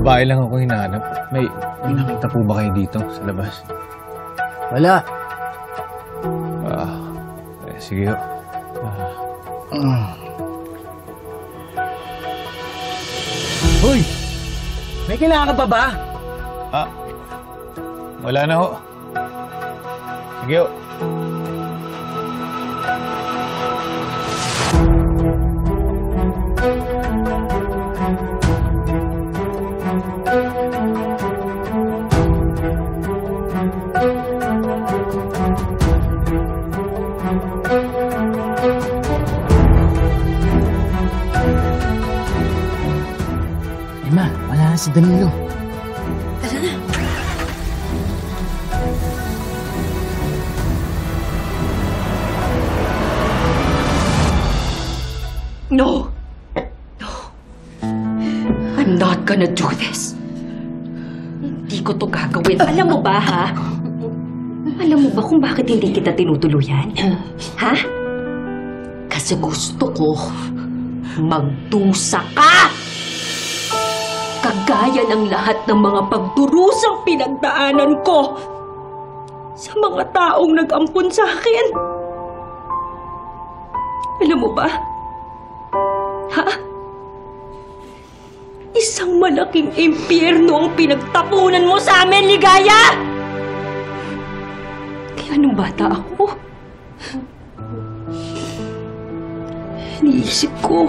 babae lang ako hinahanap. May nakita po ba kayo dito sa labas? Wala. Sige ho. Hoy! May kailangan ka pa ba? Wala na ho. Sige ho. Emma, wala na si Danilo. Tara na. No! No! I'm not gonna do this. Hindi ko to gagawin. Alam mo ba, ha? Alam mo ba kung bakit hindi kita tinutuluyan? Ha? Kasi gusto ko magdusa ka! Kagaya ng lahat ng mga pagdurusang pinagdaanan ko sa mga taong nag-ampun sa akin. Alam mo ba? Ha? Isang malaking impyerno ang pinagtapunan mo sa amin, Ligaya! Kaya nung bata ako, iniisip ko,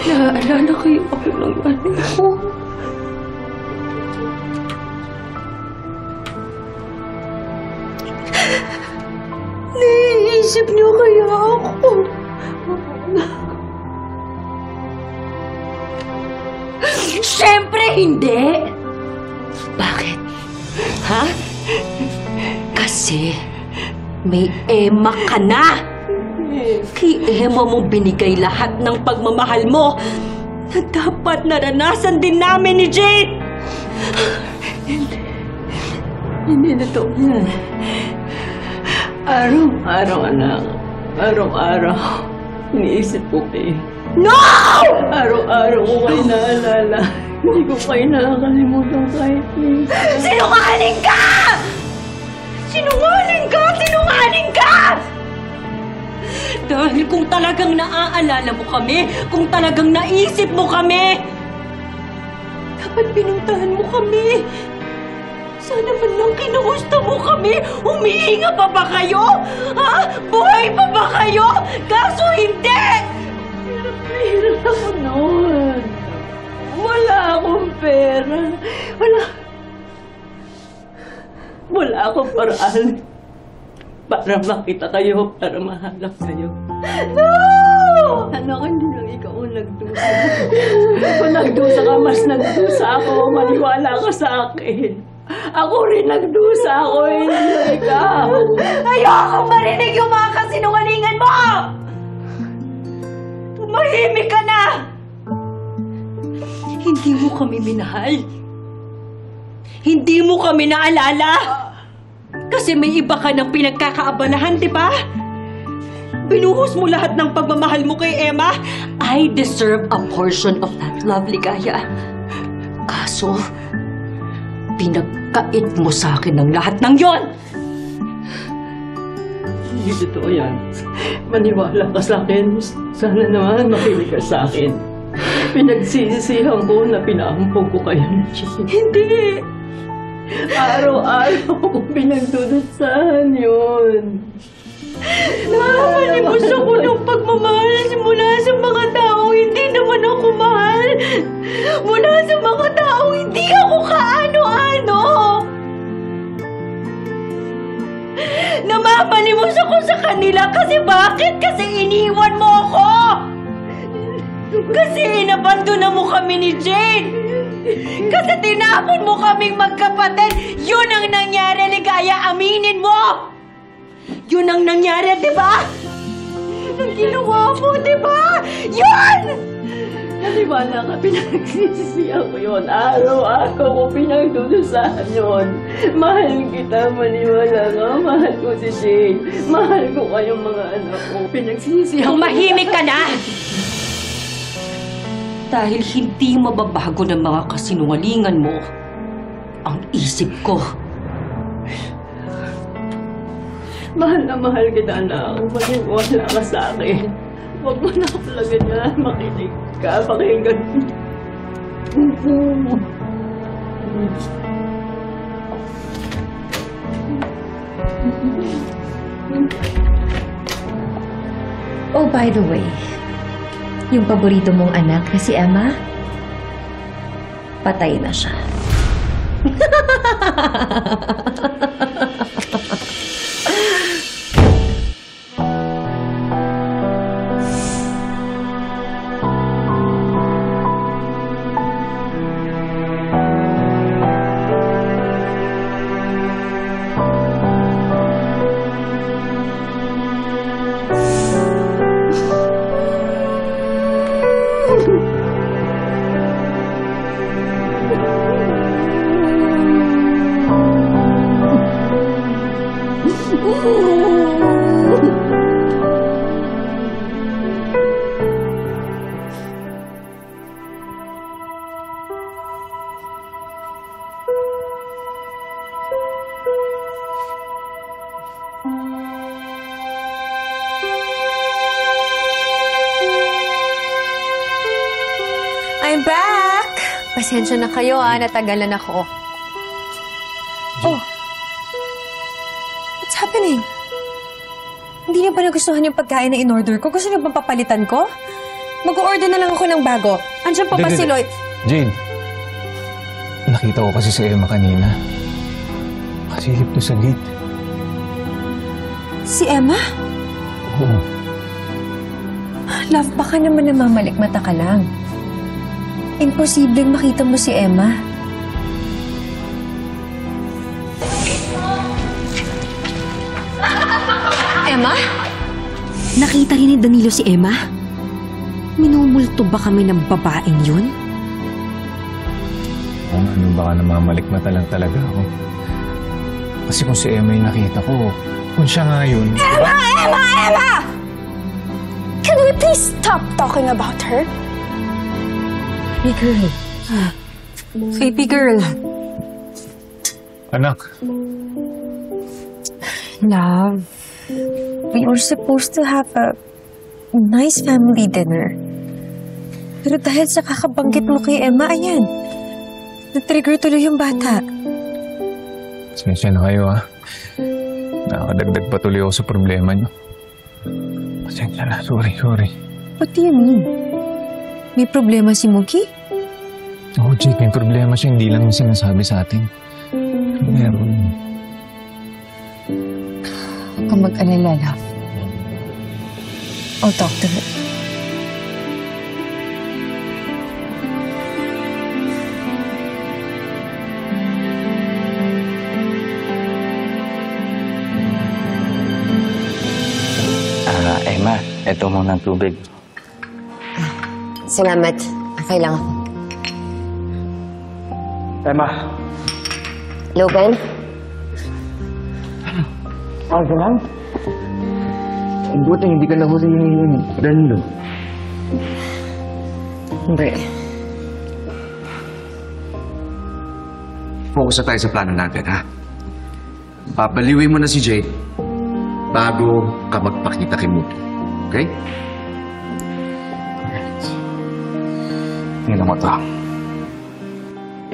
naaalala kayo ako ng nanay ko. Naiisip niyo kaya ako? Siyempre hindi! Bakit? Ha? Kasi may Emma ka na! Kay Emma mo binigay lahat ng pagmamahal mo na dapat naranasan din namin ni Jade! Hindi na to yan. Araw-araw, anak. Araw-araw. Iniisip ko kayo. No! Araw-araw ko kayo naalala. Hindi ko kayo nakakalimutan kahit minsan. Sinungaling ka! Sinungaling ka! Sinungaling ka! Dahil kung talagang naaalala mo kami, kung talagang naisip mo kami, dapat pinuntahan mo kami. Sana man lang kinamusta mo kami. Humihinga pa ba kayo? Ha? Buhay pa ba kayo? Kaso hindi! Hirap ako noon. Wala akong pera. Wala akong paraan para makita kayo, para mahanap kayo. No! Anak, hindi lang ikaw ang nagdusa. Kung nagdusa ka, mas nagdusa ako. Maniwala ka sa akin. Ako rin nagdusa ako, hindi ikaw. Ayokong marinig yung mga kasinungalingan mo! Tumahimik ka na! Hindi mo kami minahal. Hindi mo kami naalala. Kasi may iba ka ng pinagkakaabalahan, di ba? Binuhos mo lahat ng pagmamahal mo kay Emma. I deserve a portion of that love, Ligaya. Kaso, pinagkait mo sa akin ng lahat ng yon. Hindi totoo yan. Maniwala ka sa akin. Sana naman makinig ka sa akin. Pinagsisisihan ko na pinaampog ko kayo ng Jade. Hindi! Araw-araw ko pinagdudusahan yun. Nakakalimos ako ng pagmamahal mula sa mga taong hindi naman ako mahal. Mula sa mga taong hindi ako kaano-ano. Namapalimos ako sa kanila kasi bakit? Kasi iniwan mo ako! Kasi inabandona mo kami ni Jade! Kasi tinapon mo kaming magkapatid! Yun ang nangyari, Ligaya! Aminin mo! Yun ang nangyari, di ba? Yun ang ginawa mo, di ba? Yun! Maniwala ka, pinagsisisihan ko yun. Araw-araw ko pinagdudusahan yun. Mahal kita, maniwala ka. Mahal ko si Jane. Mahal ko kayong mga anak ko. Pinagsisisihan ko. Tumahimik ka na! Dahil hindi mababago ng mga kasinungalingan mo ang isip ko. Mahal na mahal kita, anak. Maniwala ka sa akin. Huwag mo na ako talaga niya. Makinig ka. Pakinggan mo. Oh, by the way, yung paborito mong anak na si Emma, patay na siya. I'm back! Pasensya na kayo natagalan ako. Oh. What's happening? Hindi niyo ba nagustuhan yung pagkain na in-order ko? Gusto niyo bang papalitan ko? Mag-order na lang ako ng bago. Andiyan pa ba si Lloyd? Jade, nakita ko kasi si Emma kanina. Kasilip to sa gate. Si Emma? Oo. Love, baka naman namamalikmata ka lang. Imposibleng makita mo si Emma. Emma? Nakita rin ni Danilo si Emma? Minumulto ba kami ng babaeng yun? Kung ano, baka namamalikmata lang talaga ako. Kasi kung si Emma yung nakita ko, kung siya nga yun... Emma! Can we please stop talking about her? Baby girl. Baby girl. Anak, Love, we were supposed to have a nice family dinner. Pero dahil sa kakabanggit mo kay Emma, ayan, na-trigger tuloy yung bata. pasensya na kayo ha. Nakakadagdag pa tuloy ako sa problema niyo. Pasensya na, sorry. What do you mean? May problema si Mookie? Oo, Jake, may problema siya. Hindi lang yung sinasabi sa atin. Meron. Huwag kang mag-alala, love. I'll talk to her. Emma, eto muna ang tubig. Salamat. Okay lang ako. Emma! Logan? Okay lang? Ang buti, hindi ka nahuli yung Danilo. Hindi. Focus na tayo sa plano natin, ha? Papaliwin mo na si Jade bago ka magpakita kay Mookie. Okay? Tingnan mo to.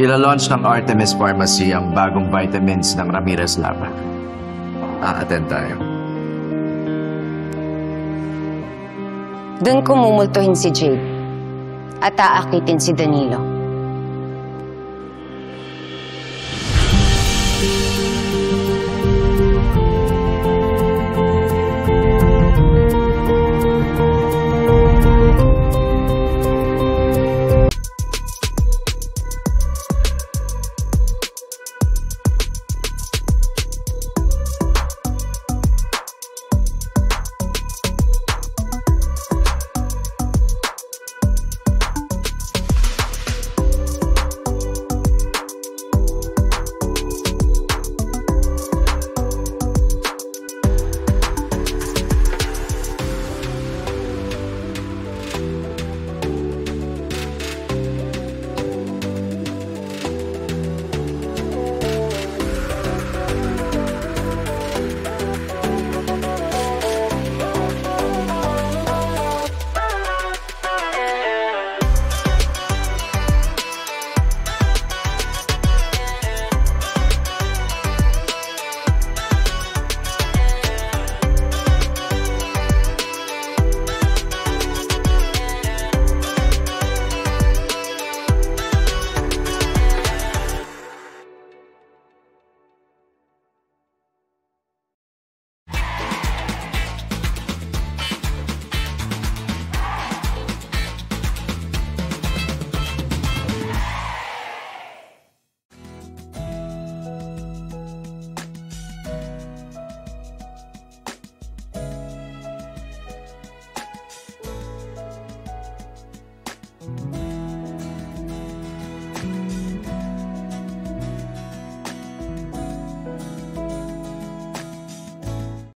Ila-launch ng Artemis Pharmacy ang bagong vitamins ng Ramirez Lab. A-attend tayo. Doon ko mumultuhin si Jade at aakitin si Danilo.